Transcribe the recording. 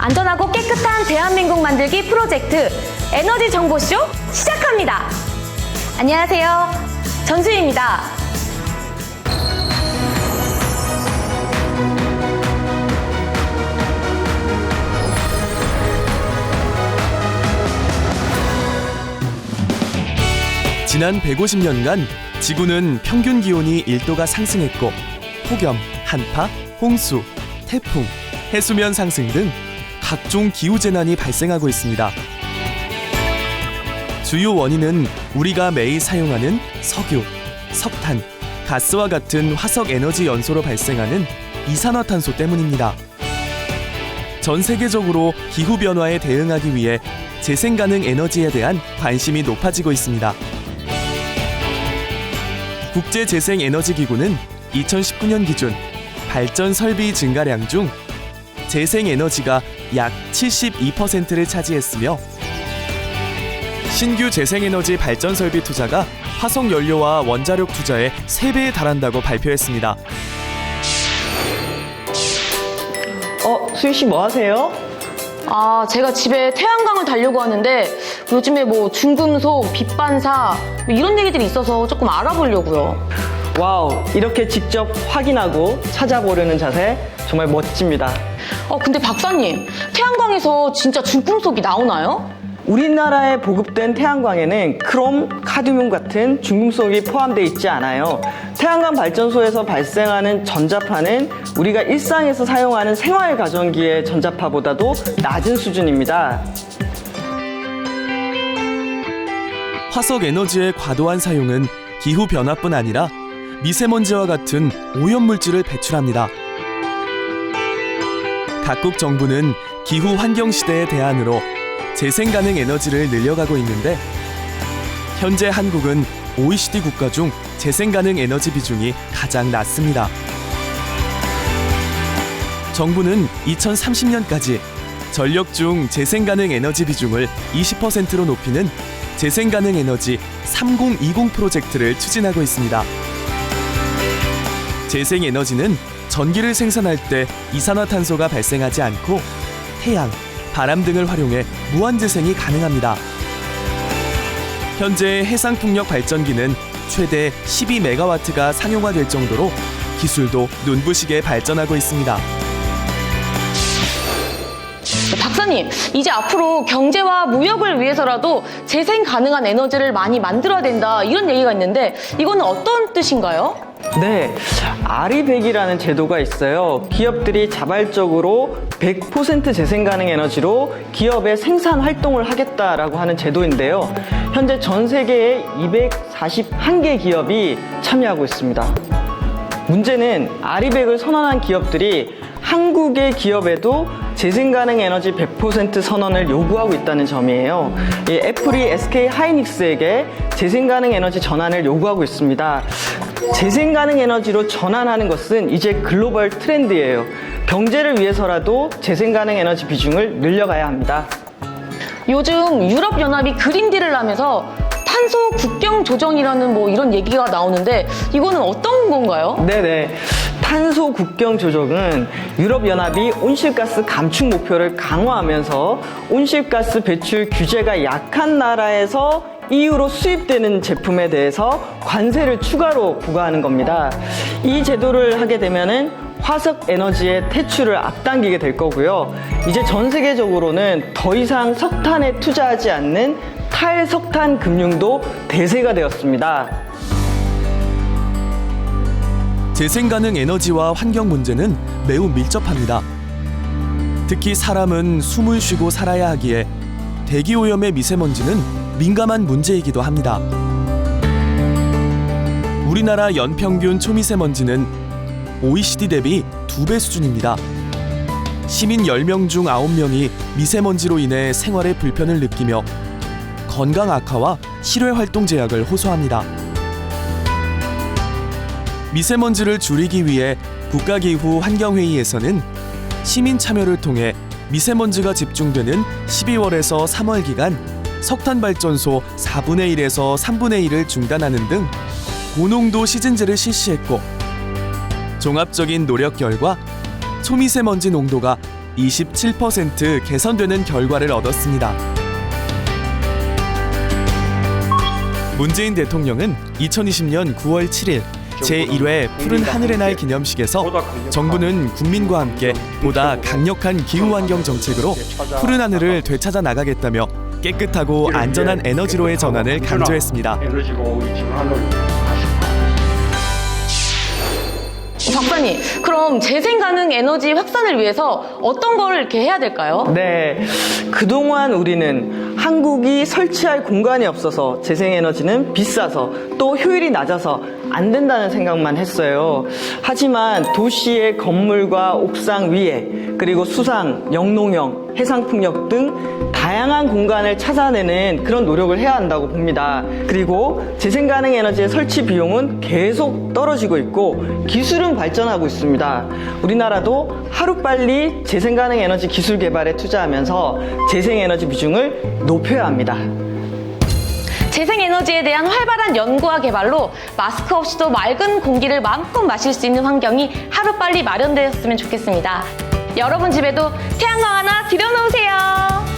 안전하고 깨끗한 대한민국 만들기 프로젝트 에너지 정보쇼 시작합니다. 안녕하세요. 전수희입니다. 지난 150년간 지구는 평균 기온이 1도가 상승했고 폭염, 한파, 홍수, 태풍, 해수면 상승 등 각종 기후재난이 발생하고 있습니다. 주요 원인은 우리가 매일 사용하는 석유, 석탄, 가스와 같은 화석 에너지 연소로 발생하는 이산화탄소 때문입니다. 전 세계적으로 기후변화에 대응하기 위해 재생가능 에너지에 대한 관심이 높아지고 있습니다. 국제재생에너지기구는 2019년 기준 발전 설비 증가량 중 재생에너지가 약 72%를 차지했으며 신규 재생에너지 발전 설비 투자가 화석연료와 원자력 투자의 3배에 달한다고 발표했습니다. 수희 씨 뭐 하세요? 제가 집에 태양광을 달려고 하는데 요즘에 중금속, 빛반사 이런 얘기들이 있어서 조금 알아보려고요. 와우, 이렇게 직접 확인하고 찾아보려는 자세 정말 멋집니다. 근데 박사님, 태양광에서 진짜 중금속이 나오나요? 우리나라에 보급된 태양광에는 크롬, 카드뮴 같은 중금속이 포함되어 있지 않아요. 태양광 발전소에서 발생하는 전자파는 우리가 일상에서 사용하는 생활 가전기의 전자파보다도 낮은 수준입니다. 화석 에너지의 과도한 사용은 기후 변화뿐 아니라 미세먼지와 같은 오염물질을 배출합니다. 각국 정부는 기후 환경 시대의 대안으로 재생가능 에너지를 늘려가고 있는데 현재 한국은 OECD 국가 중 재생가능 에너지 비중이 가장 낮습니다. 정부는 2030년까지 전력 중 재생가능 에너지 비중을 20%로 높이는 재생가능 에너지 3020 프로젝트를 추진하고 있습니다. 재생에너지는 전기를 생산할 때 이산화탄소가 발생하지 않고 태양, 바람 등을 활용해 무한재생이 가능합니다. 현재 해상풍력 발전기는 최대 12메가와트가 상용화될 정도로 기술도 눈부시게 발전하고 있습니다. 박사님, 이제 앞으로 경제와 무역을 위해서라도 재생 가능한 에너지를 많이 만들어야 된다 이런 얘기가 있는데 이거는 어떤 뜻인가요? 네, 아리백이라는 제도가 있어요. 기업들이 자발적으로 100% 재생가능 에너지로 기업의 생산 활동을 하겠다라고 하는 제도인데요. 현재 전 세계에 241개 기업이 참여하고 있습니다. 문제는 아리백을 선언한 기업들이 한국의 기업에도 재생가능 에너지 100% 선언을 요구하고 있다는 점이에요. 애플이 SK 하이닉스에게 재생가능 에너지 전환을 요구하고 있습니다. 재생가능 에너지로 전환하는 것은 이제 글로벌 트렌드예요. 경제를 위해서라도 재생가능 에너지 비중을 늘려가야 합니다. 요즘 유럽연합이 그린딜을 하면서 탄소 국경 조정이라는 이런 얘기가 나오는데 이거는 어떤 건가요? 네네. 탄소 국경 조정은 유럽연합이 온실가스 감축 목표를 강화하면서 온실가스 배출 규제가 약한 나라에서 EU로 수입되는 제품에 대해서 관세를 추가로 부과하는 겁니다. 이 제도를 하게 되면은 화석 에너지의 퇴출을 앞당기게 될 거고요. 이제 전 세계적으로는 더 이상 석탄에 투자하지 않는 탈석탄 금융도 대세가 되었습니다. 재생가능 에너지와 환경 문제는 매우 밀접합니다. 특히 사람은 숨을 쉬고 살아야 하기에 대기오염의 미세먼지는 민감한 문제이기도 합니다. 우리나라 연평균 초미세먼지는 OECD 대비 2배 수준입니다. 시민 10명 중 9명이 미세먼지로 인해 생활에 불편을 느끼며 건강 악화와 실외활동 제약을 호소합니다. 미세먼지를 줄이기 위해 국가기후환경회의에서는 시민 참여를 통해 미세먼지가 집중되는 12월에서 3월 기간 석탄발전소 4분의 1에서 3분의 1을 중단하는 등 고농도 시즌제를 실시했고 종합적인 노력 결과 초미세먼지 농도가 27% 개선되는 결과를 얻었습니다. 문재인 대통령은 2020년 9월 7일 제1회 푸른 하늘의 날 기념식에서 정부는 국민과 함께 보다 강력한 기후환경 정책으로 푸른 하늘을 되찾아 나가겠다며 깨끗하고 안전한 에너지로의 전환을 강조했습니다. 박사님, 그럼 재생 가능 에너지 확산을 위해서 어떤 걸 이렇게 해야 될까요? 네, 그동안 우리는 한국이 설치할 공간이 없어서 재생에너지는 비싸서 또 효율이 낮아서 안 된다는 생각만 했어요. 하지만 도시의 건물과 옥상 위에 그리고 수상, 영농형, 해상풍력 등 다양한 공간을 찾아내는 그런 노력을 해야 한다고 봅니다. 그리고 재생가능 에너지의 설치 비용은 계속 떨어지고 있고 기술은 발전하고 있습니다. 우리나라도 하루빨리 재생가능 에너지 기술 개발에 투자하면서 재생에너지 비중을 높여야 합니다. 재생에너지에 대한 활발한 연구와 개발로 마스크 없이도 맑은 공기를 마음껏 마실 수 있는 환경이 하루빨리 마련되었으면 좋겠습니다. 여러분 집에도 태양광 하나 들여놓으세요.